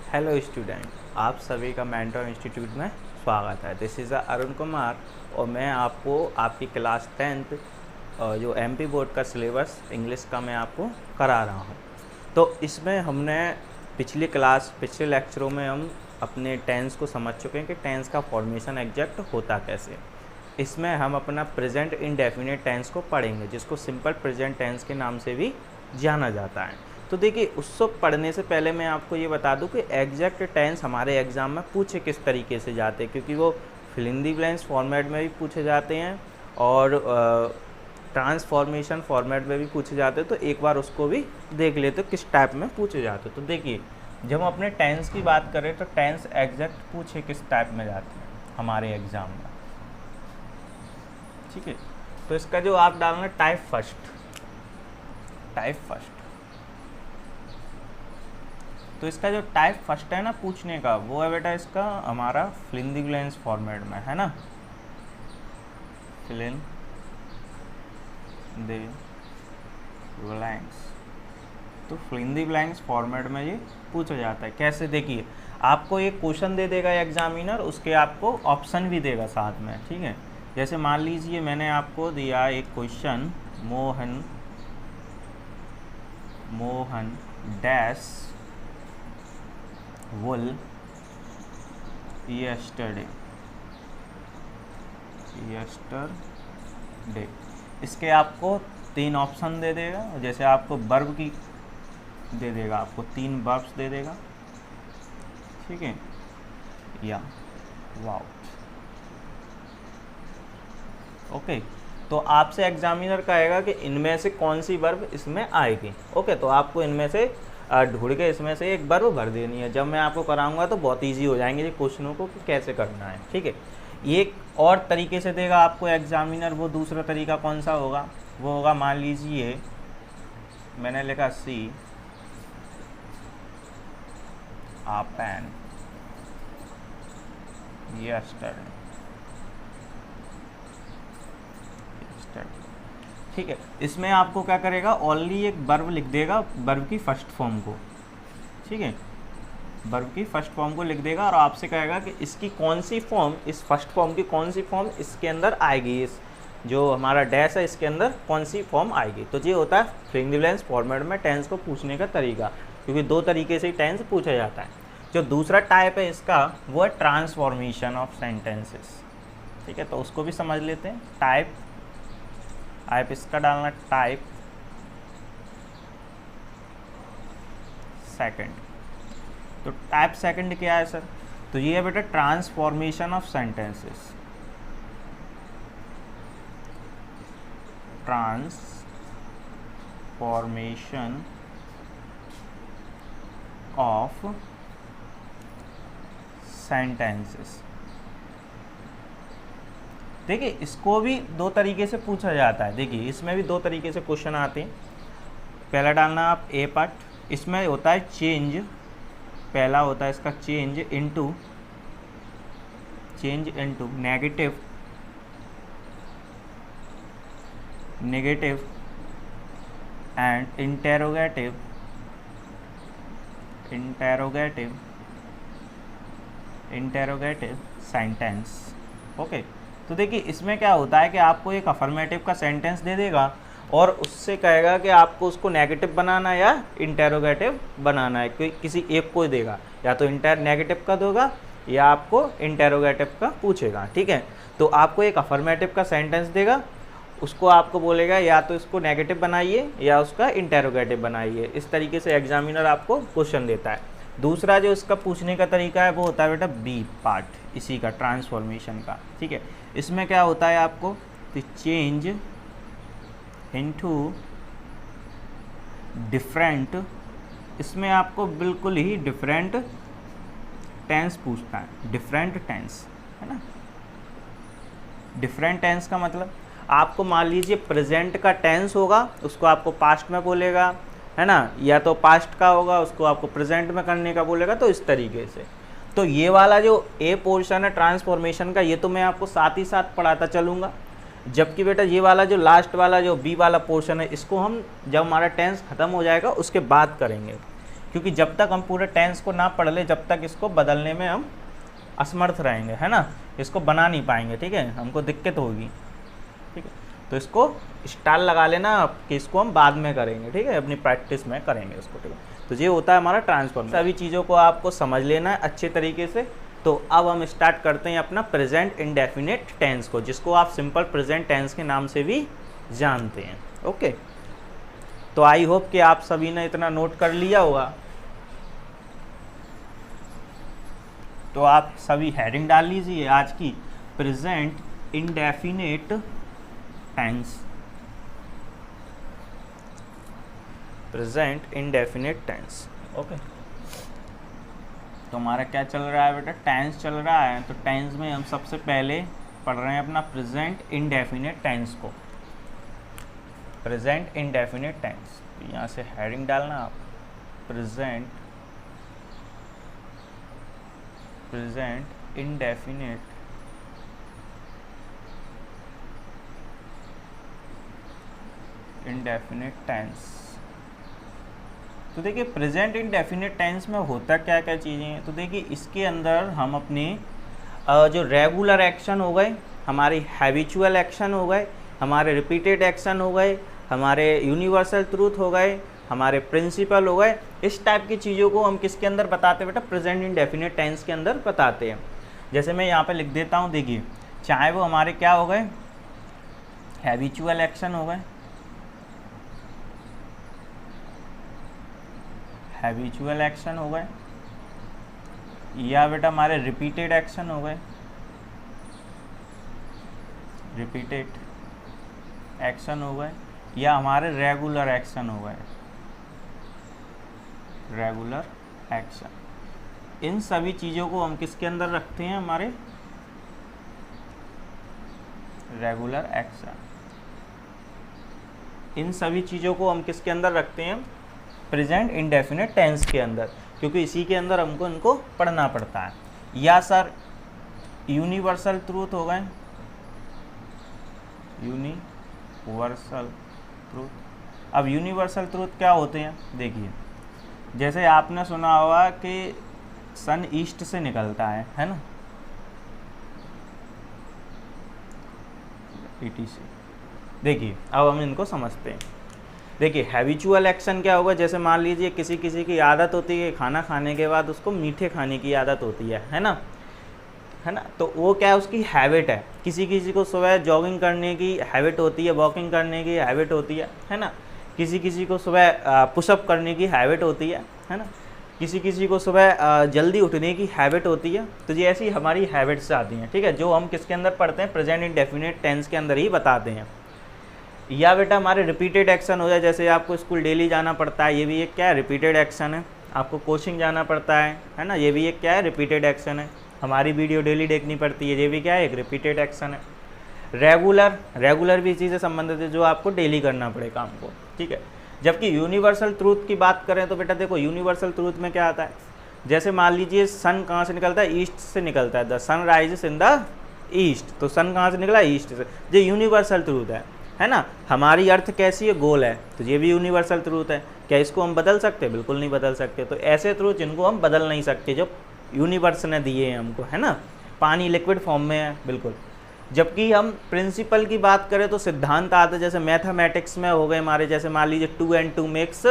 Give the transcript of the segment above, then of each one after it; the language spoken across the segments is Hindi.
हेलो स्टूडेंट, आप सभी का मेंटर इंस्टीट्यूट में स्वागत है। दिस इज़ अरुण कुमार और मैं आपको आपकी क्लास 10th जो एमपी बोर्ड का सिलेबस इंग्लिश का मैं आपको करा रहा हूँ। तो इसमें हमने पिछले लेक्चरों में हम अपने टेंस को समझ चुके हैं कि टेंस का फॉर्मेशन एग्जैक्ट होता कैसे। इसमें हम अपना प्रेजेंट इंडेफिनिट टेंस को पढ़ेंगे, जिसको सिंपल प्रेजेंट टेंस के नाम से भी जाना जाता है। तो देखिए, उसको पढ़ने से पहले मैं आपको ये बता दूं कि एग्जैक्ट टेंस हमारे एग्ज़ाम में पूछे किस तरीके से जाते हैं, क्योंकि वो fill in the blanks format में भी पूछे जाते हैं और ट्रांसफॉर्मेशन फॉर्मेट में भी पूछे जाते हैं। तो एक बार उसको भी देख लेते किस टाइप में पूछे जाते हैं। तो देखिए, जब हम अपने टेंस की बात करें तो टेंस एग्जैक्ट पूछे किस टाइप में जाते हैं हमारे एग्ज़ाम में, ठीक है। तो इसका जो आप डालना टाइप फर्स्ट, तो इसका जो टाइप फर्स्ट है ना पूछने का, वो है बेटा इसका हमारा fill in the blanks format में है ना, फिल इन द ब्लैंक्स। तो fill in the blanks format में ये पूछा जाता है। कैसे, देखिए आपको एक क्वेश्चन दे देगा एग्जामिनर, उसके आपको ऑप्शन भी देगा साथ में, ठीक है। जैसे मान लीजिए मैंने आपको दिया एक क्वेश्चन, मोहन डैश वुल yesterday। इसके आपको 3 ऑप्शन दे देगा। जैसे आपको वर्ब की दे देगा, आपको 3 वर्ब्स दे देगा, ठीक है, या वाओ, ओके। तो आपसे एग्जामिनर कहेगा कि इनमें से कौन सी वर्ब इसमें आएगी, ओके। तो आपको इनमें से ढूंढ के इसमें से एक वर्ब भर देनी है। जब मैं आपको कराऊंगा तो बहुत इजी हो जाएंगे ये क्वेश्चनों को कि कैसे करना है, ठीक है। एक और तरीके से देगा आपको एग्जामिनर। वो दूसरा तरीका कौन सा होगा, वो होगा, मान लीजिए मैंने लिखा सी आ पेन यस्टरडे, ठीक है। इसमें आपको क्या करेगा, ओनली एक वर्ब लिख देगा, वर्ब की फर्स्ट फॉर्म को, ठीक है, वर्ब की फर्स्ट फॉर्म को लिख देगा और आपसे कहेगा कि इसकी कौन सी फॉर्म, इस फर्स्ट फॉर्म की कौन सी फॉर्म इसके अंदर आएगी, इस जो हमारा डैश है इसके अंदर कौन सी फॉर्म आएगी। तो ये होता है fill in the blanks format में टेंस को पूछने का तरीका, क्योंकि 2 तरीके से ही टेंस पूछा जाता है। जो दूसरा टाइप है इसका, वो है ट्रांसफॉर्मेशन ऑफ सेंटेंसेस, ठीक है। तो उसको भी समझ लेते हैं। टाइप इसका डालना टाइप सेकंड। तो टाइप सेकंड क्या है सर, तो ये है बेटा transformation of sentences, transformation of sentences. देखिए, इसको भी 2 तरीके से पूछा जाता है। देखिए, इसमें भी 2 तरीके से क्वेश्चन आते हैं। पहला डालना आप ए पार्ट, इसमें होता है चेंज, पहला होता है इसका change into negative and interrogative sentence, okay. तो देखिए, इसमें क्या होता है कि आपको एक अफर्मेटिव का सेंटेंस दे देगा और उससे कहेगा कि आपको उसको नेगेटिव बनाना है या इंटेरोगेटिव बनाना है, कोई किसी एक को देगा, या तो नेगेटिव का देगा या आपको इंटेरोगेटिव का पूछेगा, ठीक है। तो आपको एक अफर्मेटिव का सेंटेंस देगा, उसको आपको बोलेगा या तो इसको नेगेटिव बनाइए या उसका इंटेरोगेटिव बनाइए। इस तरीके से एग्जामिनर आपको क्वेश्चन देता है। दूसरा जो इसका पूछने का तरीका है वो होता है बेटा बी पार्ट, इसी का ट्रांसफॉर्मेशन का, ठीक है। इसमें क्या होता है, आपको चेंज इनटू डिफरेंट, इसमें आपको बिल्कुल ही डिफरेंट टेंस पूछता है, डिफरेंट टेंस, है ना। डिफरेंट टेंस का मतलब, आपको मान लीजिए प्रेजेंट का टेंस होगा, उसको आपको पास्ट में बोलेगा, है ना, या तो पास्ट का होगा उसको आपको प्रेजेंट में करने का बोलेगा। तो इस तरीके से, तो ये वाला जो ए पोर्शन है ट्रांसफॉर्मेशन का, ये तो मैं आपको साथ ही साथ पढ़ाता चलूँगा। जबकि बेटा ये वाला जो लास्ट वाला जो बी वाला पोर्शन है, इसको हम जब हमारा टेंस ख़त्म हो जाएगा उसके बाद करेंगे, क्योंकि जब तक हम पूरे टेंस को ना पढ़ ले तब तक इसको बदलने में हम असमर्थ रहेंगे, है ना, इसको बना नहीं पाएंगे, ठीक है, हमको दिक्कत होगी, ठीक है। तो इसको स्टाल लगा लेना कि इसको हम बाद में करेंगे, ठीक है, अपनी प्रैक्टिस में करेंगे इसको, ठीक है। तो ये होता है हमारा ट्रांसफॉर्म। सभी चीज़ों को आपको समझ लेना है अच्छे तरीके से। तो अब हम स्टार्ट करते हैं अपना प्रेजेंट इंडेफिनिट टेंस को, जिसको आप सिंपल प्रेजेंट टेंस के नाम से भी जानते हैं। ओके, तो आई होप कि आप सभी ने इतना नोट कर लिया होगा। तो आप सभी हेडिंग डाल लीजिए आज की, present indefinite tense, present indefinite tense. Okay, तो हमारा क्या चल रहा है बेटा, टेंस चल रहा है। तो टेंस में हम सबसे पहले पढ़ रहे हैं अपना प्रेजेंट इंडेफिनिट टेंस को, प्रेजेंट इंडेफिनिट टेंस। तो यहाँ से हेडिंग डालना आप, प्रेजेंट इंडेफिनिट टेंस। तो देखिए प्रेजेंट इंडेफिनिट टेंस में होता क्या क्या चीज़ें हैं। तो देखिए इसके अंदर हम अपने जो रेगुलर एक्शन हो गए, हमारे हैबिचुअल एक्शन हो गए, हमारे रिपीटेड एक्शन हो गए, हमारे यूनिवर्सल ट्रूथ हो गए, हमारे प्रिंसिपल हो गए, इस टाइप की चीज़ों को हम किसके अंदर बताते हैं बेटा, प्रेजेंट इंडेफिनिट टेंस के अंदर बताते हैं। जैसे मैं यहाँ पे लिख देता हूँ, देखिए चाहे वो हमारे क्या हो गए, हैबिचुअल एक्शन हो गए, हैबिचुअल एक्शन हो गए, या बेटा हमारे रिपीटेड एक्शन हो गए, रिपीटेड एक्शन हो गए, या हमारे रेगुलर एक्शन हो गए, रेगुलर एक्शन। इन सभी चीज़ों को हम किसके अंदर रखते हैं, हमारे रेगुलर एक्शन। इन सभी चीज़ों को हम किसके अंदर रखते हैं, प्रेजेंट इंडेफिनिट टेंस के अंदर, क्योंकि इसी के अंदर हमको इनको पढ़ना पड़ता है। या सर यूनिवर्सल ट्रूथ हो गए, यूनिवर्सल ट्रूथ। अब यूनिवर्सल ट्रूथ क्या होते हैं, देखिए जैसे आपने सुना होगा कि सन ईस्ट से निकलता है ना, ETC। देखिए अब हम इनको समझते हैं। देखिए हैबिचुअल एक्शन क्या होगा, जैसे मान लीजिए किसी किसी की आदत होती है खाना खाने के बाद उसको मीठे खाने की आदत होती है ना, तो वो क्या है, उसकी हैबिट है। किसी किसी को सुबह जॉगिंग करने की हैबिट होती है, वॉकिंग करने की हैबिट होती है ना, किसी किसी को सुबह पुशअप करने की हैबिट होती है ना, किसी किसी को सुबह जल्दी उठने की हैबिट होती है। तो ये ऐसी हमारी हैबिट्स आती हैं, ठीक है, जो हम किसके अंदर पढ़ते हैं, प्रेजेंट इंडेफिनिट टेंस के अंदर ही बताते हैं। या बेटा हमारे रिपीटेड एक्शन हो जाए, जैसे आपको स्कूल डेली जाना पड़ता है, ये भी एक क्या है, रिपीटेड एक्शन है। आपको कोचिंग जाना पड़ता है ना, ये भी एक क्या है, रिपीटेड एक्शन है। हमारी वीडियो डेली देखनी पड़ती है, ये भी क्या है, एक रिपीटेड एक्शन है। रेगुलर भी इसी से संबंधित है, जो आपको डेली करना पड़े काम को, ठीक है। जबकि यूनिवर्सल ट्रूथ की बात करें तो बेटा देखो यूनिवर्सल ट्रूथ में क्या आता है, जैसे मान लीजिए सन कहाँ से निकलता है, ईस्ट से निकलता है, the sun rises in the east. तो सन कहाँ से निकला, ईस्ट से। ये यूनिवर्सल ट्रूथ है ना। हमारी अर्थ कैसी है, गोल है, तो ये भी यूनिवर्सल ट्रूथ है। क्या इसको हम बदल सकते हैं, बिल्कुल नहीं बदल सकते। तो ऐसे ट्रूथ जिनको हम बदल नहीं सकते, जो यूनिवर्स ने दिए हैं हमको, है ना। पानी लिक्विड फॉर्म में है, बिल्कुल। जबकि हम प्रिंसिपल की बात करें तो सिद्धांत आते हैं, जैसे मैथमेटिक्स में हो गए हमारे, जैसे मान लीजिए 2 and 2 makes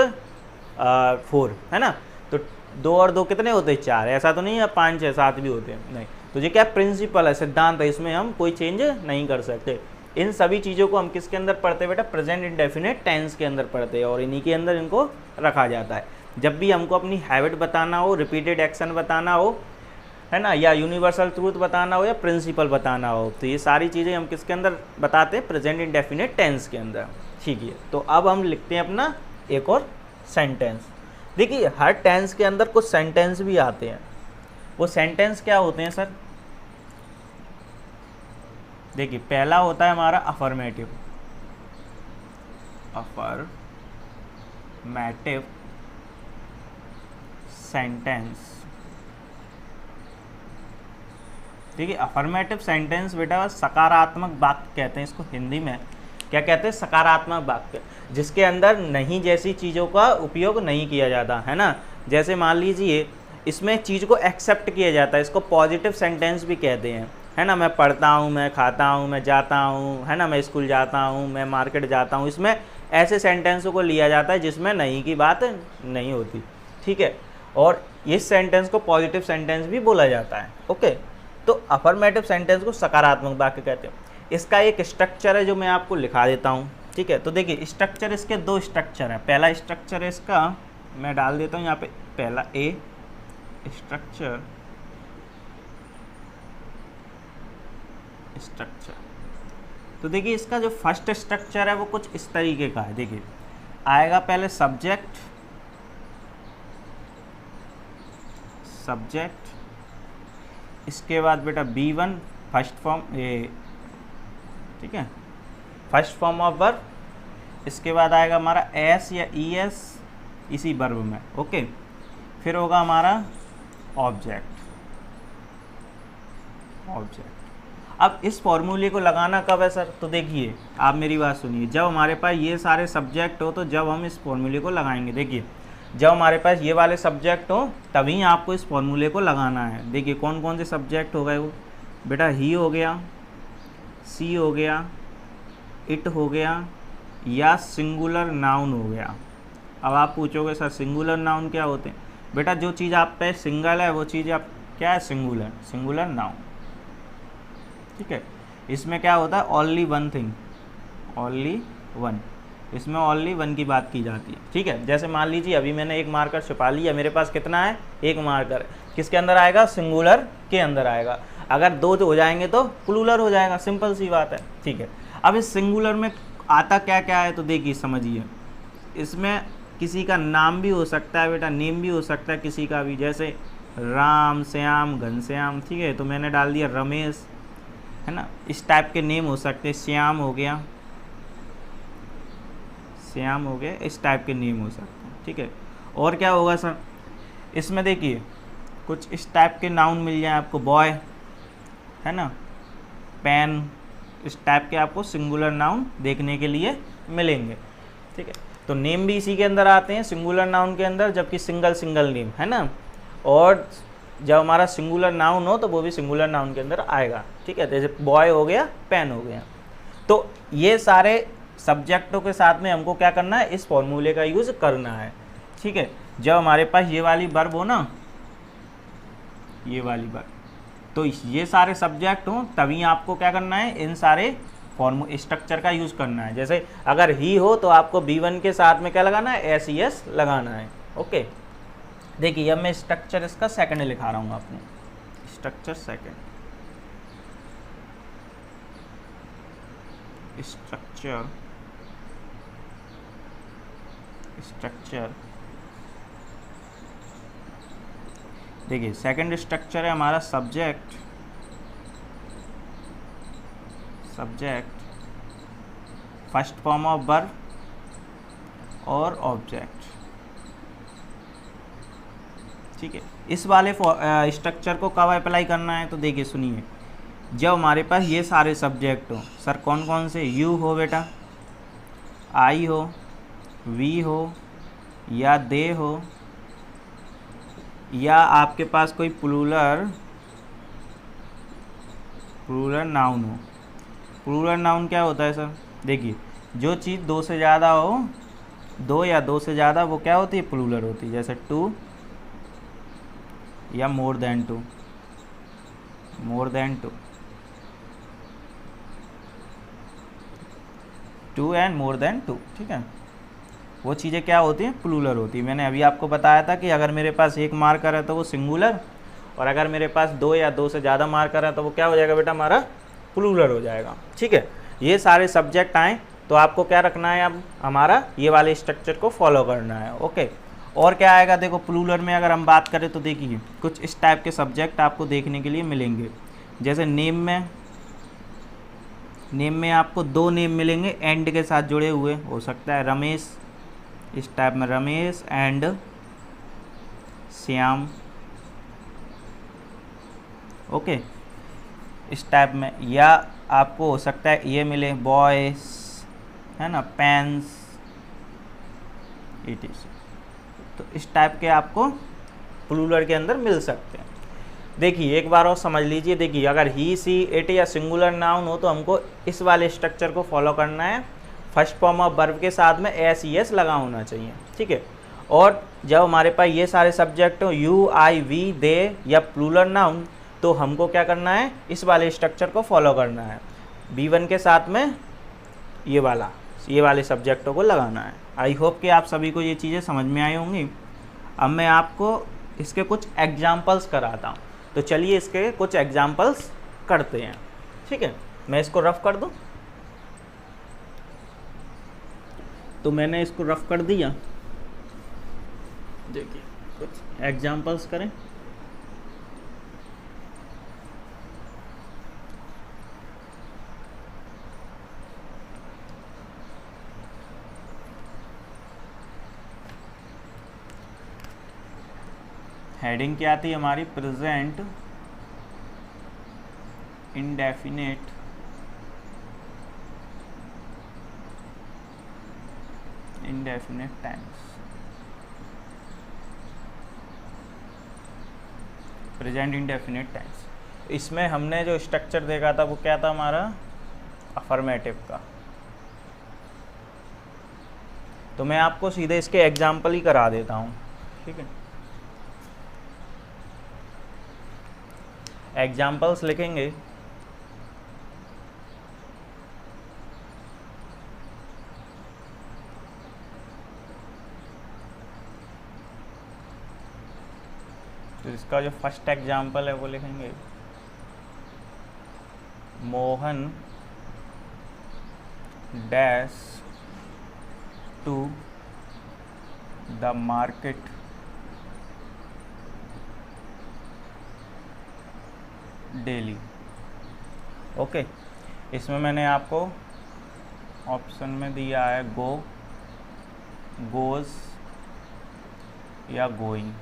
4, है ना। तो 2 और 2 कितने होते हैं, 4। ऐसा तो नहीं है 5 6 7 भी होते हैं, नहीं। तो ये क्या प्रिंसिपल है, सिद्धांत है, इसमें हम कोई चेंज नहीं कर सकते। इन सभी चीज़ों को हम किसके अंदर पढ़ते हैं बेटा, प्रेजेंट इंडेफिनिट टेंस के अंदर पढ़ते हैं, और इन्हीं के अंदर इनको रखा जाता है। जब भी हमको अपनी हैबिट बताना हो, रिपीटेड एक्शन बताना हो, है ना, या यूनिवर्सल ट्रूथ बताना हो, या प्रिंसिपल बताना हो, तो ये सारी चीज़ें हम किसके अंदर बताते हैं, प्रेजेंट इंडेफिनिट टेंस के अंदर, ठीक है। तो अब हम लिखते हैं अपना एक और सेंटेंस। देखिए हर टेंस के अंदर कुछ सेंटेंस भी आते हैं। वो सेंटेंस क्या होते हैं सर, देखिए पहला होता है हमारा अफर्मेटिव सेंटेंस। देखिए अफर्मेटिव सेंटेंस बेटा सकारात्मक वाक्य कहते हैं इसको, हिंदी में क्या कहते हैं, सकारात्मक वाक्य, जिसके अंदर नहीं जैसी चीज़ों का उपयोग नहीं किया जाता, है ना। जैसे मान लीजिए इसमें चीज़ को एक्सेप्ट किया जाता है, इसको पॉजिटिव सेंटेंस भी कहते हैं, है ना। मैं पढ़ता हूँ, मैं खाता हूँ, मैं जाता हूँ, है ना, मैं स्कूल जाता हूँ, मैं मार्केट जाता हूँ। इसमें ऐसे सेंटेंसों को लिया जाता है जिसमें नहीं की बात नहीं होती, ठीक है। और इस सेंटेंस को पॉजिटिव सेंटेंस भी बोला जाता है, ओके। तो अफर्मेटिव सेंटेंस को सकारात्मक वाक्य कहते हैं। इसका एक स्ट्रक्चर है जो मैं आपको लिखा देता हूँ, ठीक है। तो देखिए स्ट्रक्चर, इसके दो स्ट्रक्चर हैं। पहला स्ट्रक्चर है इसका, मैं डाल देता हूँ यहाँ पे, पहला ए स्ट्रक्चर, तो देखिए इसका जो फर्स्ट स्ट्रक्चर है वो कुछ इस तरीके का है। देखिए आएगा पहले सब्जेक्ट, इसके बाद बेटा B1 फर्स्ट फॉर्म, ये ठीक है, फर्स्ट फॉर्म ऑफ वर्ब। इसके बाद आएगा हमारा S या ES इसी वर्ब में, ओके। फिर होगा हमारा ऑब्जेक्ट। अब इस फॉर्मूले को लगाना कब है सर? तो देखिए आप मेरी बात सुनिए, जब हमारे पास ये सारे सब्जेक्ट हो तो जब हम इस फॉर्मूले को लगाएंगे। देखिए जब हमारे पास ये वाले सब्जेक्ट हो तभी आपको इस फॉर्मूले को लगाना है। देखिए कौन कौन से सब्जेक्ट हो गए वो बेटा, ही हो गया, सी हो गया, इट हो गया, या सिंगुलर नाउन हो गया। अब आप पूछोगे सर सिंगुलर नाउन क्या होते हैं? बेटा जो चीज़ आप पे सिंगल है वो चीज़ आप क्या है, सिंगुलर नाउन, ठीक है। इसमें क्या होता है, only one thing, only one, इसमें ओनली वन की बात की जाती है, ठीक है। जैसे मान लीजिए अभी मैंने एक मार्कर छुपा लिया, मेरे पास कितना है, एक मार्कर, किसके अंदर आएगा, सिंगुलर के अंदर आएगा। अगर दो हो जाएंगे तो प्लूरल हो जाएगा, सिंपल सी बात है, ठीक है। अब इस सिंगुलर में आता क्या क्या है तो देखिए समझिए, इसमें किसी का नाम भी हो सकता है बेटा, नेम भी हो सकता है किसी का भी, जैसे राम, श्याम, घनश्याम, ठीक है। तो मैंने डाल दिया रमेश, है ना। इस टाइप के नेम हो सकते हैं, श्याम हो गया, इस टाइप के नेम हो सकते हैं, ठीक है। और क्या होगा सर, इसमें देखिए कुछ इस टाइप के नाउन मिल जाए आपको, बॉय, है ना, पेन, इस टाइप के आपको सिंगुलर नाउन देखने के लिए मिलेंगे, ठीक है। तो नेम भी इसी के अंदर आते हैं, सिंगुलर नाउन के अंदर, जबकि सिंगल नेम, है ना। और जब हमारा सिंगुलर नाउन हो तो वो भी सिंगुलर नाउन के अंदर आएगा, ठीक है। जैसे बॉय हो गया, पेन हो गया। तो ये सारे सब्जेक्टों के साथ में हमको क्या करना है, इस फॉर्मूले का यूज़ करना है, ठीक है। जब हमारे पास ये वाली वर्ब हो ना, ये वाली वर्ब, तो ये सारे सब्जेक्ट हो तभी आपको क्या करना है, इन सारे स्ट्रक्चर का यूज़ करना है। जैसे अगर ही हो तो आपको B1 के साथ में क्या लगाना है, SES लगाना है, ओके। देखिए अब मैं स्ट्रक्चर इसका सेकंड लिखा रहा हूँ आपको, स्ट्रक्चर सेकंड, स्ट्रक्चर देखिए सेकंड स्ट्रक्चर है हमारा subject, first form of verb और ऑब्जेक्ट, ठीक है। इस वाले स्ट्रक्चर को कब अप्लाई करना है तो देखिए सुनिए, जब हमारे पास ये सारे सब्जेक्ट हो, सर कौन कौन से, यू हो बेटा, आई हो, वी हो, या दे हो, या आपके पास कोई प्लूरल नाउन हो। प्लूरल नाउन क्या होता है सर, देखिए जो चीज़ दो से ज़्यादा हो, दो या दो से ज़्यादा, वो क्या होती है, प्लूरल होती है। जैसे टू या more than two, two and more than two, ठीक है। वो चीज़ें क्या होती हैं, प्लूरल होती है। मैंने अभी आपको बताया था कि अगर मेरे पास एक मार्कर है तो वो सिंगुलर, और अगर मेरे पास दो या दो से ज़्यादा मार्कर है तो वो क्या हो जाएगा बेटा, हमारा प्लूरल हो जाएगा, ठीक है। ये सारे सब्जेक्ट आए तो आपको क्या रखना है, अब हमारा ये वाले स्ट्रक्चर को फॉलो करना है, ओके। और क्या आएगा, देखो प्लूरल में अगर हम बात करें तो देखिए कुछ इस टाइप के सब्जेक्ट आपको देखने के लिए मिलेंगे। जैसे नेम में आपको दो नेम मिलेंगे एंड के साथ जुड़े हुए, हो सकता है रमेश, इस टाइप में रमेश एंड श्याम, ओके, इस टाइप में। या आपको हो सकता है ये मिले बॉयस, है ना, पेन्स, इट इज। तो इस टाइप के आपको प्लूरल के अंदर मिल सकते हैं। देखिए एक बार और समझ लीजिए, देखिए अगर ही सी इट या सिंगुलर नाउन हो तो हमको इस वाले स्ट्रक्चर को फॉलो करना है, फर्स्ट फॉर्म ऑफ वर्ब के साथ में एस ई एस लगा होना चाहिए, ठीक है। और जब हमारे पास ये सारे सब्जेक्ट हो यू आई वी दे या प्लूरल नाउन, तो हमको क्या करना है, इस वाले स्ट्रक्चर को फॉलो करना है, B1 के साथ में ये वाले सब्जेक्टों को लगाना है। आई होप कि आप सभी को ये चीज़ें समझ में आई होंगी। अब मैं आपको इसके कुछ एग्जाम्पल्स कराता हूँ, तो चलिए इसके कुछ एग्जाम्पल्स करते हैं, ठीक है। मैं इसको रफ कर दूँ, तो मैंने इसको रफ कर दिया। देखिए कुछ एग्जाम्पल्स करें। हेडिंग क्या आती है हमारी, present indefinite tense, present indefinite tense. इसमें हमने जो स्ट्रक्चर देखा था वो क्या था हमारा, अफर्मेटिव का। तो मैं आपको सीधे इसके एग्जाम्पल ही करा देता हूँ, ठीक है। एग्जाम्पल्स लिखेंगे, तो इसका जो फर्स्ट एग्जाम्पल है वो लिखेंगे, Mohan dash to the market daily. Okay, इसमें मैंने आपको ऑप्शन में दिया है गो, गोज या गोइंग।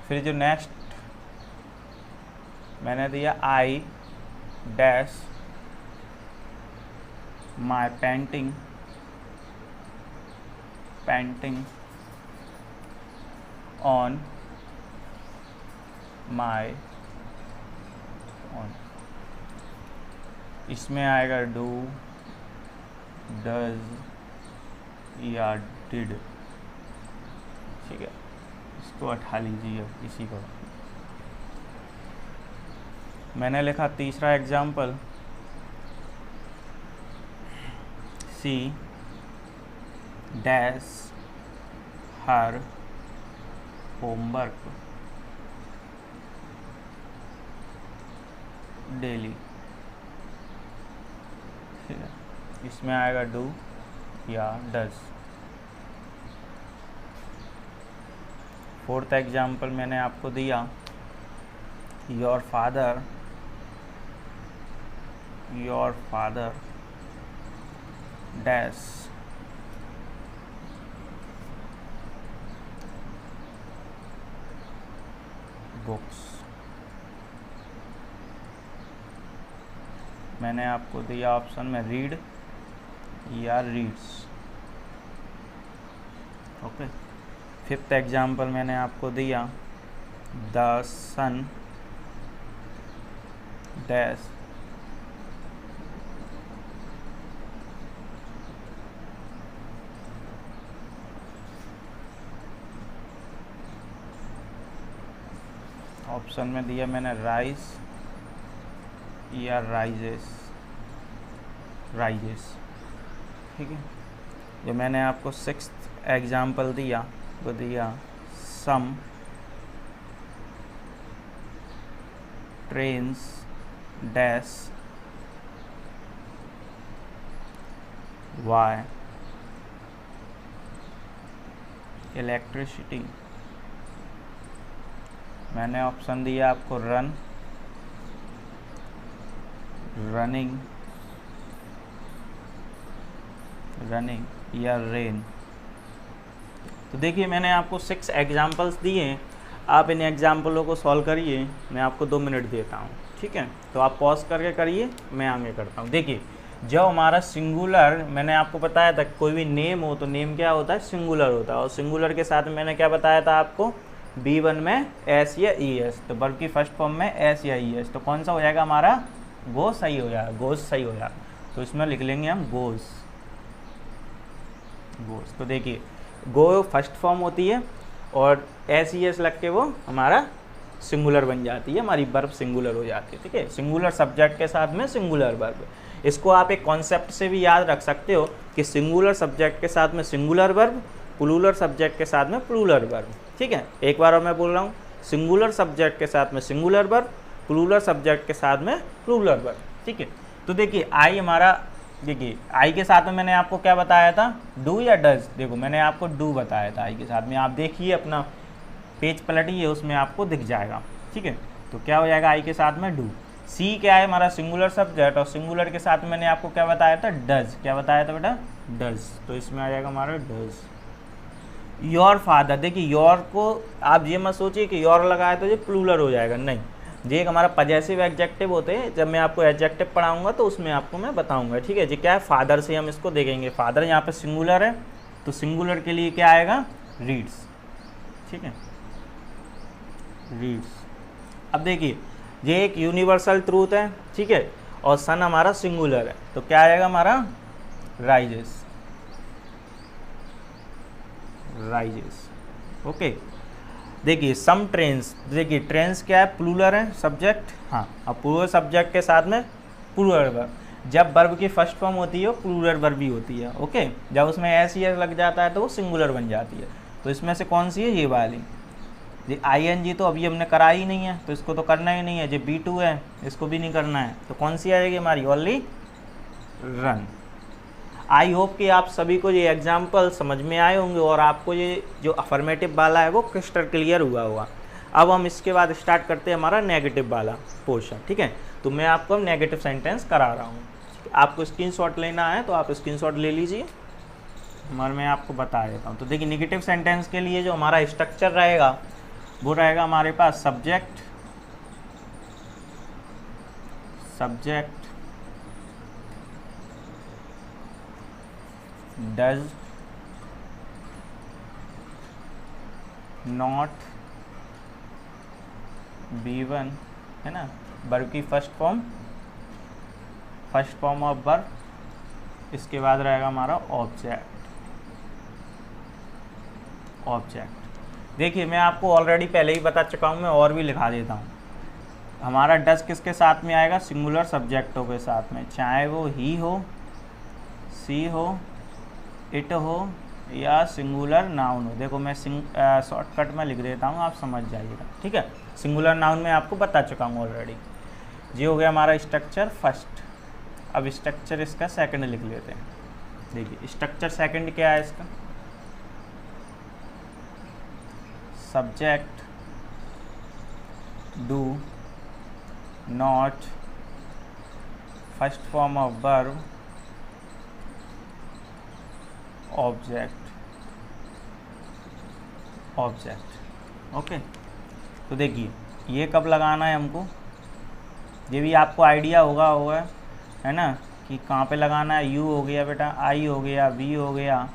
फिर जो नेक्स्ट मैंने दिया, I dash my painting on my on. इसमें आएगा डू, डज या डिड, ठीक है। इसको हटा लीजिए इसी को। मैंने लिखा तीसरा example, she dash her homework daily, ठीक है। इसमें आएगा डू या डज। फोर्थ एग्जाम्पल मैंने आपको दिया, योर फादर डैश बुक्स। मैंने आपको दिया ऑप्शन में रीड या रीड्स, ओके। फिफ्थ एग्जाम्पल मैंने आपको दिया, द सन डैश ऑप्शन में दिया मैंने राइज या राइजेस, ठीक है। जो मैंने आपको सिक्स्थ एग्जाम्पल दिया वो दिया, सम ट्रेन्स डैश वाई इलेक्ट्रिसिटी। मैंने ऑप्शन दिया आपको रन, रनिंग या रेन। तो देखिए मैंने आपको 6 एग्जाम्पल्स दिए हैं, आप इन एग्जाम्पलों को सॉल्व करिए। मैं आपको 2 मिनट देता हूँ, ठीक है। तो आप पॉज करके करिए, मैं आगे करता हूँ। देखिए जब हमारा सिंगुलर, मैंने आपको बताया था कोई भी नेम हो तो नेम क्या होता है, सिंगुलर होता है, और सिंगुलर के साथ में मैंने क्या बताया था आपको, B1 में एस या ई एस, तो वर्ब की फर्स्ट फॉर्म में एस या ई एस, तो कौन सा हो जाएगा हमारा, गो सही हो जाएगा, गोज सही हो जाएगा। तो इसमें लिख लेंगे हम गोज, गोज। तो देखिए गो फर्स्ट फॉर्म होती है और एस ई एस लग के वो हमारा सिंगुलर बन जाती है, हमारी वर्ब सिंगुलर हो जाती है, ठीक है। सिंगुलर सब्जेक्ट के साथ में सिंगुलर वर्ब। इसको आप एक कॉन्सेप्ट से भी याद रख सकते हो कि सिंगुलर सब्जेक्ट के साथ में सिंगुलर वर्ब, प्लूरल सब्जेक्ट के साथ में प्लूरल वर्ब, ठीक है। एक बार और मैं बोल रहा हूँ, सिंगुलर सब्जेक्ट के साथ में सिंगुलर वर्ब, प्लूरल सब्जेक्ट के साथ में प्लूरल वर्ब, ठीक है। तो देखिए आई हमारा, देखिए आई के साथ में मैंने आपको क्या बताया था, डू या डज। देखो मैंने आपको डू बताया था आई के साथ में, आप देखिए अपना पेज पलटिए, उसमें आपको दिख जाएगा, ठीक है। तो क्या हो जाएगा आई के साथ में डू। सी क्या है हमारा सिंगुलर सब्जेक्ट, और सिंगुलर के साथ में मैंने आपको क्या बताया था, डज। क्या बताया था बेटा, डज। तो इसमें आ जाएगा हमारा डज। योर फादर, देखिए योर को आप ये मत सोचिए कि योर लगाया तो ये प्लूरल हो जाएगा, नहीं, ये एक हमारा पजेसिव एडजेक्टिव होते हैं। जब मैं आपको एडजेक्टिव पढ़ाऊंगा तो उसमें आपको मैं बताऊंगा, ठीक है। जी क्या है, फादर से हम इसको देखेंगे, फादर यहाँ पे सिंगुलर है, तो सिंगुलर के लिए क्या आएगा, रीड्स, ठीक है, रीड्स। अब देखिए ये एक यूनिवर्सल ट्रूथ है, ठीक है, और सन हमारा सिंगुलर है, तो क्या आएगा हमारा, राइजेस, राइजेस, ओके। देखिए सम ट्रेन्स, देखिए ट्रेन्स क्या है, प्लूरल है सब्जेक्ट, हाँ, अब प्लूरल सब्जेक्ट के साथ में प्लूरल वर्ब। जब वर्ब की फर्स्ट फॉर्म होती है वो प्लूरल वर्ब भी होती है, ओके। जब उसमें एस ई लग जाता है तो वो सिंगुलर बन जाती है। तो इसमें से कौन सी है, ये वाली। जी आई एन जी तो अभी हमने करा ही नहीं है, तो इसको तो करना ही नहीं है। जो B2 है इसको भी नहीं करना है, तो कौन सी आएगी हमारी, ओनली रन। आई होप कि आप सभी को ये एग्जाम्पल समझ में आए होंगे और आपको ये जो अफर्मेटिव वाला है वो क्रिस्टल क्लियर हुआ होगा। अब हम इसके बाद स्टार्ट करते हैं हमारा नेगेटिव वाला पोर्शन, ठीक है। तो मैं आपको नेगेटिव सेंटेंस करा रहा हूँ, आपको स्क्रीनशॉट लेना है तो आप स्क्रीनशॉट ले लीजिए, और मैं आपको बता देता हूँ। तो देखिए नेगेटिव सेंटेंस के लिए जो हमारा स्ट्रक्चर रहेगा वो रहेगा हमारे पास subject, subject, does not, B1 है ना, वर्ब की फर्स्ट फॉर्म ऑफ वर्ब, इसके बाद रहेगा हमारा ऑब्जेक्ट, ऑब्जेक्ट। देखिए मैं आपको ऑलरेडी पहले ही बता चुका हूँ, मैं और भी लिखा देता हूँ। हमारा डज किसके साथ में आएगा, सिंगुलर सब्जेक्टों के साथ में, चाहे वो ही हो, सी हो, इट हो, या सिंगुलर नाउन हो। देखो मैं शॉर्टकट में लिख देता हूँ, आप समझ जाइएगा, ठीक है। सिंगुलर नाउन में आपको बता चुका हूँ ऑलरेडी। ये हो गया हमारा स्ट्रक्चर फर्स्ट। अब स्ट्रक्चर इसका सेकंड लिख लेते हैं। देखिए स्ट्रक्चर सेकंड क्या है इसका, subject, do not, first form of verb, object, object, okay. तो देखिए ये कब लगाना है हमको, ये भी आपको आइडिया होगा है ना, कि कहाँ पे लगाना है। यू हो गया बेटा, आई हो गया, वी हो गया,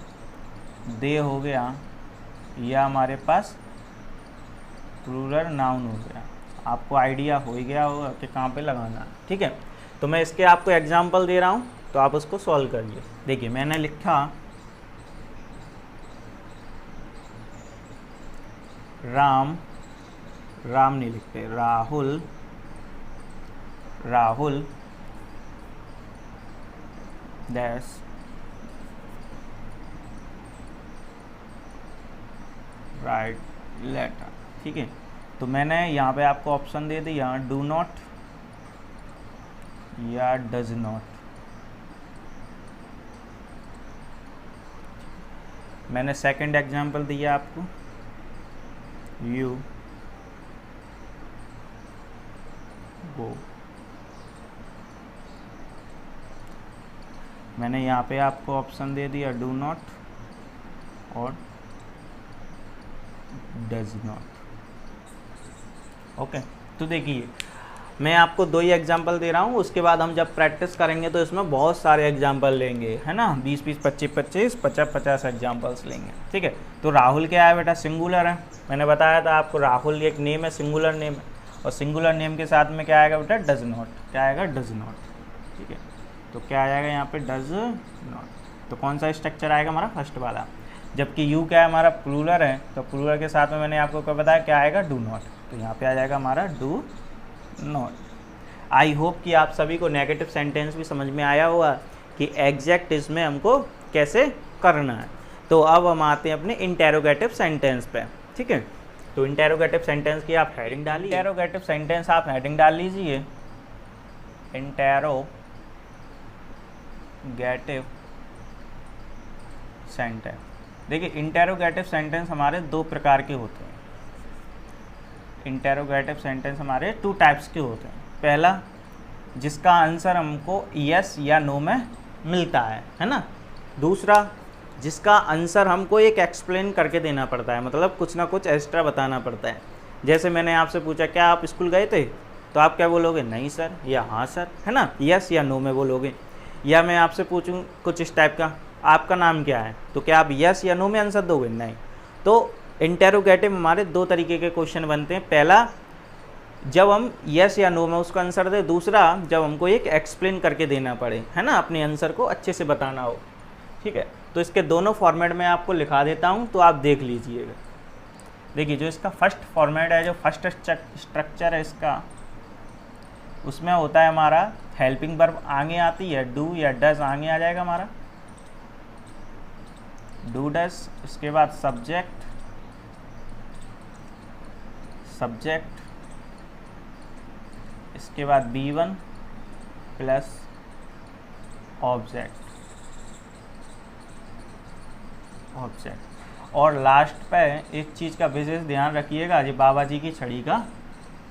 दे हो गया, या हमारे पास प्लूरल नाउन हो गया। आपको आइडिया हो ही गया होगा कि कहाँ पे लगाना है, ठीक है। तो मैं इसके आपको एग्जांपल दे रहा हूँ, तो आप उसको सॉल्व करिए। देखिए मैंने लिखा राम, राम नहीं लिखते, Rahul, Rahul dash write letter, ठीक है। तो मैंने यहाँ पे आपको ऑप्शन दे दिया, डू नॉट या डज नॉट। मैंने सेकंड एग्जांपल दिया आपको, यू गो। मैंने यहाँ पे आपको ऑप्शन दे दिया डू नॉट और डज नॉट, ओके। तो देखिए मैं आपको 2 ही एग्जाम्पल दे रहा हूँ, उसके बाद हम जब प्रैक्टिस करेंगे तो इसमें बहुत सारे एग्जाम्पल लेंगे, है ना, 20-20, 25-25, 50-50 एग्जाम्पल्स लेंगे, ठीक है। तो राहुल क्या है बेटा, सिंगुलर है, मैंने बताया था आपको, राहुल एक नेम है, सिंगुलर नेम है, और सिंगुलर नेम के साथ में क्या आएगा बेटा, डज नॉट, क्या आएगा, डज नॉट, ठीक है। तो क्या आ जाएगा यहाँ पे, डज नॉट। तो कौन सा स्ट्रक्चर आएगा हमारा, फर्स्ट वाला। जबकि यू क्या है हमारा, प्लूरल है, तो प्लूरल के साथ में मैंने आपको क्या बताया, क्या आएगा, डू नॉट, तो यहाँ पे आ जाएगा हमारा डू नॉट। आई होप कि आप सभी को नेगेटिव सेंटेंस भी समझ में आया होगा कि एग्जैक्ट इसमें हमको कैसे करना है। तो अब हम आते हैं अपने इंटेरोगेटिव सेंटेंस पे, ठीक है। तो इंटेरोगेटिव सेंटेंस की आप हेडिंग डालिए, इंटेरोगेटिव सेंटेंस आप हेडिंग डाल लीजिए, इंटेरोगेटिव सेंटेंस। देखिए इंटेरोगेटिव सेंटेंस हमारे 2 प्रकार के होते हैं, इंटेरोगेटिव सेंटेंस हमारे 2 टाइप्स के होते हैं। पहला, जिसका आंसर हमको यस या नो में मिलता है ना। दूसरा, जिसका आंसर हमको एक एक्सप्लेन करके देना पड़ता है, मतलब कुछ ना कुछ एक्स्ट्रा बताना पड़ता है। जैसे मैंने आपसे पूछा क्या आप स्कूल गए थे, तो आप क्या बोलोगे, नहीं सर या हाँ सर, है ना, यस या नो में बोलोगे। या मैं आपसे पूछूं कुछ इस टाइप का, आपका नाम क्या है, तो क्या आप यस या नो में आंसर दोगे, नहीं। तो इंटेरोगेटिव हमारे 2 तरीके के क्वेश्चन बनते हैं। पहला, जब हम यस या नो में उसका आंसर दें। दूसरा, जब हमको एक एक्सप्लेन करके देना पड़े, है ना, अपने आंसर को अच्छे से बताना हो, ठीक है। तो इसके दोनों फॉर्मेट में आपको लिखा देता हूँ, तो आप देख लीजिएगा। देखिए जो इसका फर्स्ट फॉर्मेट है, जो फर्स्ट स्ट्रक्चर है इसका, उसमें होता है हमारा हेल्पिंग वर्ब आगे आती है, डू या डज आगे आ जाएगा हमारा, डू डज। इसके बाद सब्जेक्ट, इसके बाद B1 प्लस ऑब्जेक्ट, और लास्ट पे एक चीज़ का विशेष ध्यान रखिएगा, ये बाबा जी की छड़ी का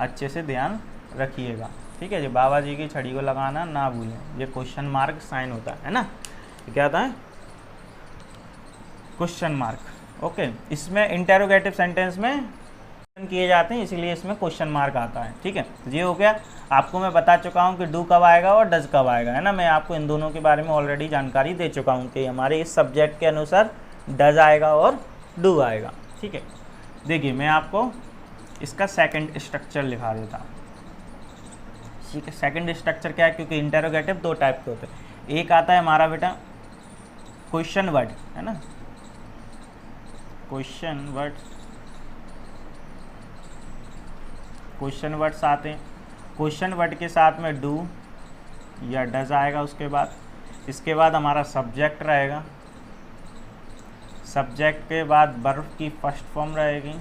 अच्छे से ध्यान रखिएगा, ठीक है। ये बाबा जी की छड़ी को लगाना ना भूलें, ये क्वेश्चन मार्क साइन होता है ना, क्या होता है, क्वेश्चन मार्क, ओके। इसमें इंटेरोगेटिव सेंटेंस में किए जाते हैं, इसीलिए इसमें क्वेश्चन मार्क आता है, ठीक है। तो ये हो गया, आपको मैं बता चुका हूँ कि डू कब आएगा और डज कब आएगा, है ना। मैं आपको इन दोनों के बारे में ऑलरेडी जानकारी दे चुका हूँ कि हमारे इस सब्जेक्ट के अनुसार डज आएगा और डू आएगा, ठीक है। देखिए मैं आपको इसका सेकंड स्ट्रक्चर लिखा देता हूँ, ठीक है। सेकंड स्ट्रक्चर क्या है, क्योंकि इंटेरोगेटिव 2 टाइप के होते हैं। एक आता है हमारा बेटा क्वेश्चन वर्ड, है ना, क्वेश्चन वर्ड्स आते हैं। क्वेश्चन वर्ड के साथ में डू या डज आएगा। इसके बाद हमारा सब्जेक्ट रहेगा, सब्जेक्ट के बाद वर्ब की फर्स्ट फॉर्म रहेगी,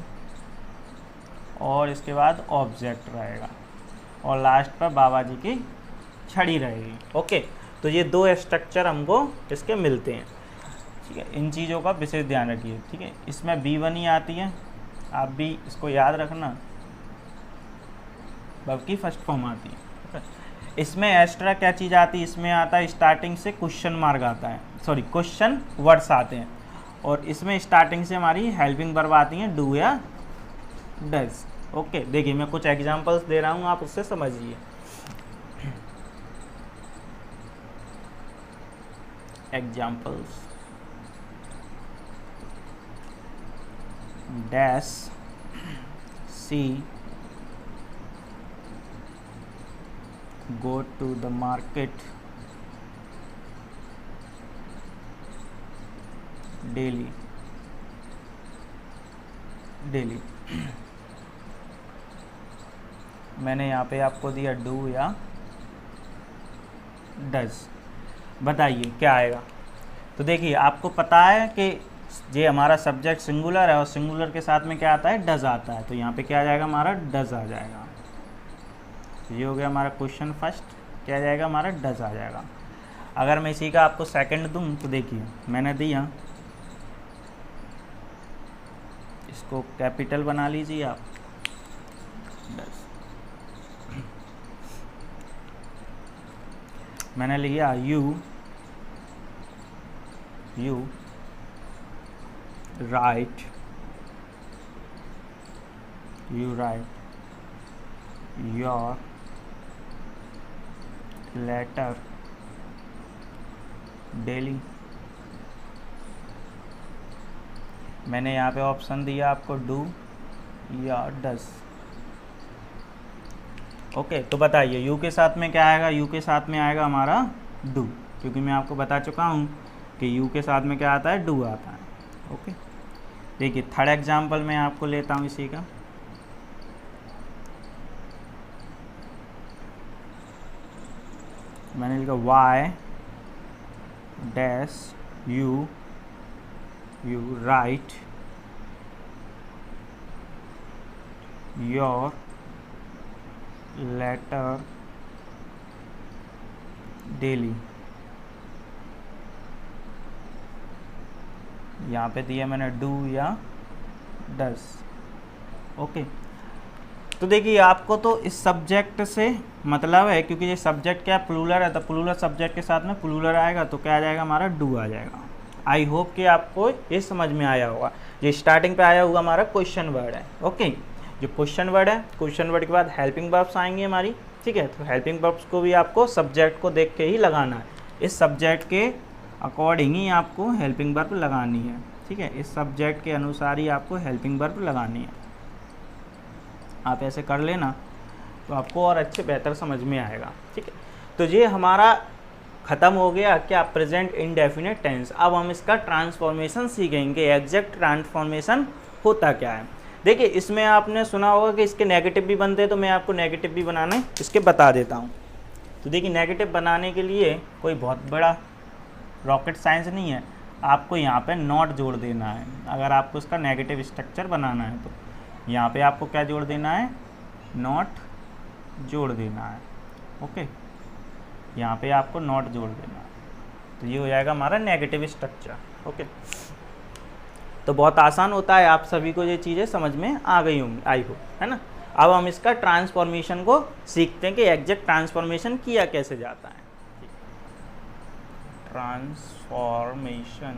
और इसके बाद ऑब्जेक्ट रहेगा, और लास्ट पर बाबा जी की छड़ी रहेगी, ओके। तो ये 2 स्ट्रक्चर हमको इसके मिलते हैं, ठीक है। इन चीज़ों का विशेष ध्यान रखिए, ठीक है। इसमें B1 ही आती है, आप भी इसको याद रखना, वर्ब की फर्स्ट फॉर्म आती है। इसमें एक्स्ट्रा क्या चीज़ आती है, इसमें आता है स्टार्टिंग से क्वेश्चन मार्क आता है, सॉरी क्वेश्चन वर्ड्स आते हैं, और इसमें स्टार्टिंग से हमारी हेल्पिंग वर्ब आती हैं, डू या डज, ओके। देखिए मैं कुछ एग्जांपल्स दे रहा हूँ, आप उससे समझिए। Examples, dash she go to the market daily मैंने यहाँ पे आपको दिया डू या डज, बताइए क्या आएगा। तो देखिए आपको पता है कि ये हमारा सब्जेक्ट सिंगुलर है, और सिंगुलर के साथ में क्या आता है, डज आता है, तो यहाँ पे क्या आ जाएगा, हमारा डज आ जाएगा। ये हो गया हमारा क्वेश्चन फर्स्ट, क्या आ जाएगा, हमारा डज आ जाएगा। अगर मैं इसी का आपको सेकंड दूं, तो देखिए मैंने दिया, इसको कैपिटल बना लीजिए आप, डज। मैंने लिया you write your letter daily. मैंने यहाँ पे ऑप्शन दिया आपको डू या डज। ओके, तो बताइए यू के साथ में क्या आएगा? यू के साथ में आएगा हमारा डू, क्योंकि मैं आपको बता चुका हूँ कि यू के साथ में क्या आता है? डू आता है। ओके, देखिए थर्ड एग्जाम्पल मैं आपको लेता हूँ इसी का। मैंने लिखा why dash you write your letter daily. यहाँ पे दिया मैंने डू या डस। ओके, तो देखिए आपको तो इस सब्जेक्ट से मतलब है, क्योंकि ये सब्जेक्ट क्या प्लूरल है, तो प्लूरल सब्जेक्ट के साथ में प्लूरल आएगा तो क्या आ जाएगा? हमारा डू आ जाएगा। आई होप कि आपको ये समझ में आया होगा। ये स्टार्टिंग पे आया होगा हमारा क्वेश्चन वर्ड है। ओके, जो क्वेश्चन वर्ड है, क्वेश्चन वर्ड के बाद हेल्पिंग वर्ब्स आएंगे हमारी। ठीक है, तो हेल्पिंग वर्ब्स को भी आपको सब्जेक्ट को देख के ही लगाना है। इस सब्जेक्ट के अकॉर्डिंग ही आपको हेल्पिंग वर्ब लगानी है। ठीक है, इस सब्जेक्ट के अनुसार ही आपको हेल्पिंग वर्ब लगानी है। आप ऐसे कर लेना तो आपको और अच्छे बेहतर समझ में आएगा। ठीक है, तो ये हमारा ख़त्म हो गया क्या? Present indefinite tense. अब हम इसका ट्रांसफॉर्मेशन सीखेंगे। एग्जैक्ट ट्रांसफॉर्मेशन होता क्या है? देखिए इसमें आपने सुना होगा कि इसके नेगेटिव भी बनते हैं, तो मैं आपको नेगेटिव भी बनाने इसके बता देता हूँ। तो देखिए नेगेटिव बनाने के लिए कोई बहुत बड़ा रॉकेट साइंस नहीं है, आपको यहाँ पे नॉट जोड़ देना है। अगर आपको इसका नेगेटिव स्ट्रक्चर बनाना है तो यहाँ पे आपको क्या जोड़ देना है? नॉट जोड़ देना है। ओके, यहाँ पे आपको नॉट जोड़ देना है, तो ये हो जाएगा हमारा नेगेटिव स्ट्रक्चर। ओके, तो बहुत आसान होता है, आप सभी को ये चीज़ें समझ में आ गई होंगी, आई हो, है ना। अब हम इसका ट्रांसफॉर्मेशन को सीखते हैं कि एग्जैक्ट ट्रांसफॉर्मेशन किया कैसे जाता है। Transformation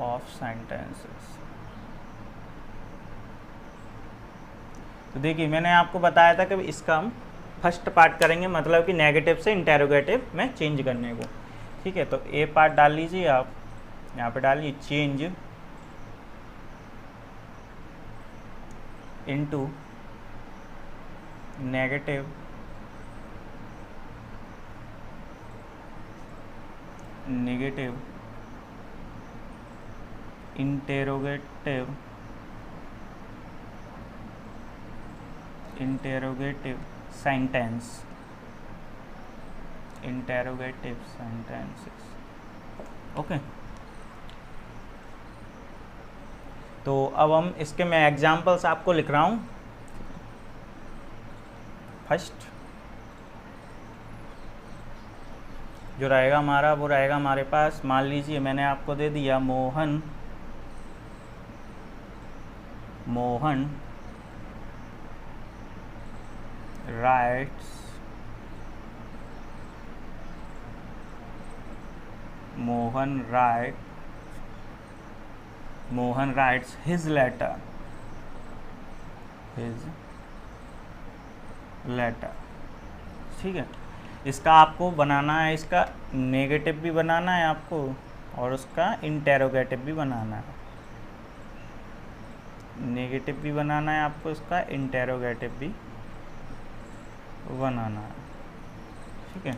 of sentences. तो देखिए मैंने आपको बताया था कि इसका हम फर्स्ट पार्ट करेंगे, मतलब कि नेगेटिव से इंटेरोगेटिव में चेंज करने को। ठीक है, तो ए पार्ट डाल लीजिए आप, यहाँ पे डालिए change into negative interrogative sentences. Okay, तो अब हम इसके मैं एग्जांपल्स आपको लिख रहा हूँ। फर्स्ट जो रहेगा हमारा वो रहेगा हमारे पास, मान लीजिए मैंने आपको दे दिया मोहन writes his letter। ठीक है, इसका आपको बनाना है, इसका नेगेटिव भी बनाना है आपको और उसका इंटेरोगेटिव भी बनाना है। नेगेटिव भी बनाना है आपको, इसका इंटेरोगेटिव भी बनाना है। ठीक है,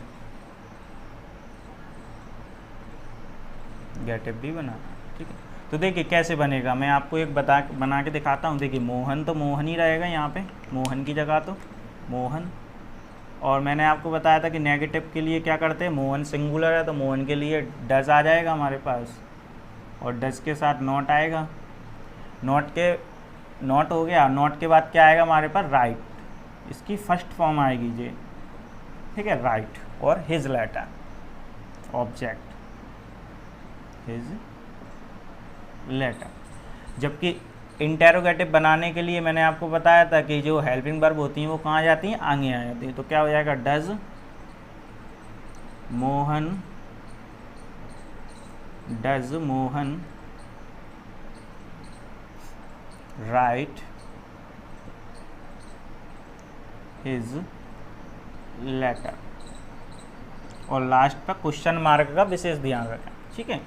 गेटिव भी बनाना है। ठीक है, तो देखिए कैसे बनेगा, मैं आपको एक बना के दिखाता हूँ। देखिए मोहन तो मोहन ही रहेगा, यहाँ पे मोहन की जगह तो मोहन। और मैंने आपको बताया था कि नेगेटिव के लिए क्या करते हैं, मोहन सिंगुलर है तो मोहन के लिए डज आ जाएगा हमारे पास, और डज के साथ नॉट आएगा। नॉट हो गया, नॉट के बाद क्या आएगा हमारे पास? राइट, इसकी फर्स्ट फॉर्म आएगी ये। ठीक है, राइट और his letter object his letter. जबकि इंटेरोगेटिव बनाने के लिए मैंने आपको बताया था कि जो हेल्पिंग वर्ब होती हैं वो कहाँ जाती हैं? आगे आ जाती हैं। तो क्या हो जाएगा? Does Mohan write his letter, और लास्ट पर क्वेश्चन मार्क का विशेष ध्यान रखें। ठीक है,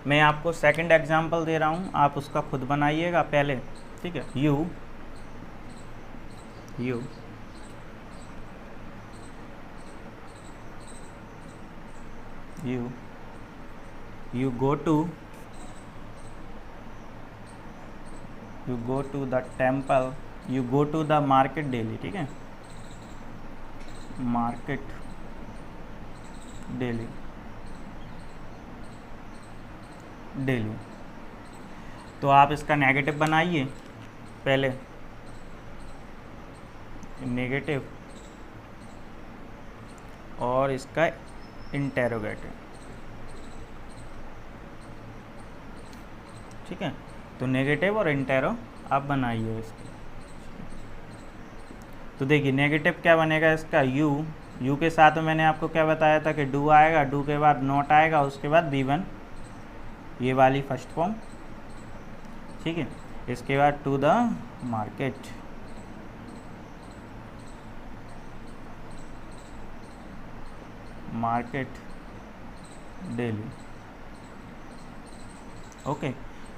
मैं आपको सेकंड एग्जांपल दे रहा हूँ, आप उसका खुद बनाइएगा पहले। ठीक है, you go to the temple, you go to the market daily। ठीक है, मार्केट डेली, तो आप इसका नेगेटिव बनाइए पहले, नेगेटिव, और इसका इंटेरोगेटिव। ठीक है, तो नेगेटिव और इंटेरो आप बनाइए इसकी। तो देखिए नेगेटिव क्या बनेगा इसका, यू के साथ में मैंने आपको क्या बताया था कि डू आएगा, डू के बाद नॉट आएगा, उसके बाद B1, ये वाली फर्स्ट फॉर्म। ठीक है, इसके बाद to the market, daily. Okay,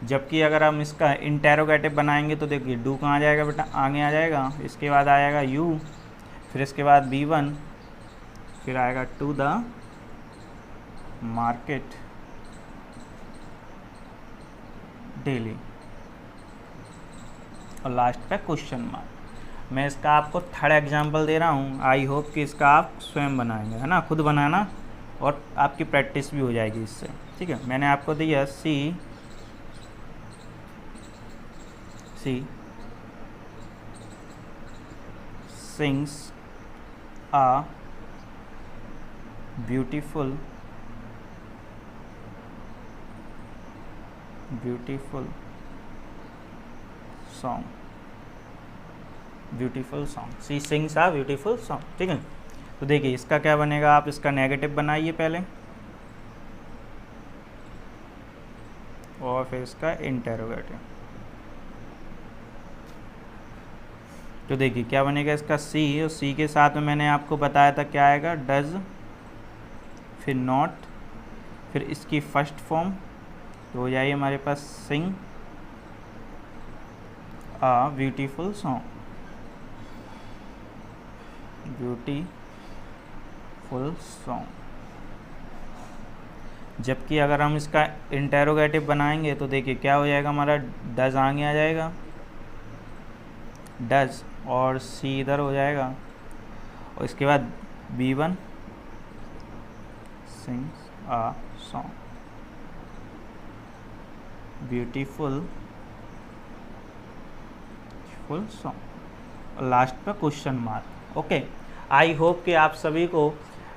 जबकि अगर हम इसका इंटेरोगेटिव बनाएंगे तो देखिए डू कहाँ आ जाएगा बेटा, आगे आ जाएगा, इसके बाद आएगा यू, फिर इसके बाद B1, फिर आएगा टू द मार्केट डेली, और लास्ट पे क्वेश्चन मार्क। मैं इसका आपको थर्ड एग्जांपल दे रहा हूँ, आई होप कि इसका आप स्वयं बनाएंगे, है ना, खुद बनाना, और आपकी प्रैक्टिस भी हो जाएगी इससे। ठीक है, मैंने आपको दिया she sings a beautiful song, she sings a beautiful song. ठीक है, तो देखिए इसका क्या बनेगा, आप इसका नेगेटिव बनाइए पहले, और फिर इसका इंटेरोगेटिव। तो देखिए क्या बनेगा इसका सी, और सी के साथ में मैंने आपको बताया था क्या आएगा, डज, फिर नॉट, फिर इसकी फर्स्ट फॉर्म, तो हो जाइए हमारे पास सिंग आ ब्यूटीफुल सॉन्ग, जबकि अगर हम इसका इंटेरोगेटिव बनाएंगे तो देखिए क्या हो जाएगा हमारा, डज आगे आ जाएगा, डज, और सी इधर हो जाएगा, और इसके बाद B1 सिंग्स आ सॉन्ग, ब्यूटीफुल सॉन्ग, और लास्ट पे question mark. Okay, I hope कि आप सभी को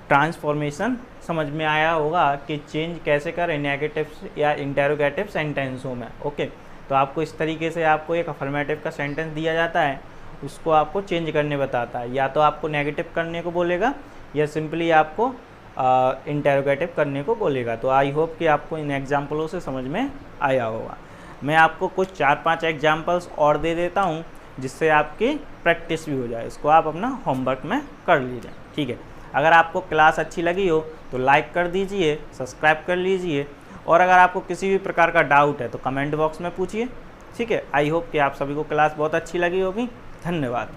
ट्रांसफॉर्मेशन समझ में आया होगा कि चेंज कैसे करें नेगेटिव या इंटेरोगेटिव सेंटेंसों में। ओके, तो आपको इस तरीके से आपको एक अफर्मेटिव का सेंटेंस दिया जाता है, उसको आपको चेंज करने बताता है, या तो आपको नेगेटिव करने को बोलेगा या सिंपली आपको इंटेरोगेटिव करने को बोलेगा। तो आई होप कि आपको इन एग्जाम्पलों से समझ में आया होगा। मैं आपको कुछ 4-5 एग्जाम्पल्स और दे देता हूँ जिससे आपकी प्रैक्टिस भी हो जाए, इसको आप अपना होमवर्क में कर लीजिए। ठीक है, अगर आपको क्लास अच्छी लगी हो तो लाइक कर दीजिए, सब्सक्राइब कर लीजिए, और अगर आपको किसी भी प्रकार का डाउट है तो कमेंट बॉक्स में पूछिए। ठीक है, आई होप कि आप सभी को क्लास बहुत अच्छी लगी होगी। धन्यवाद।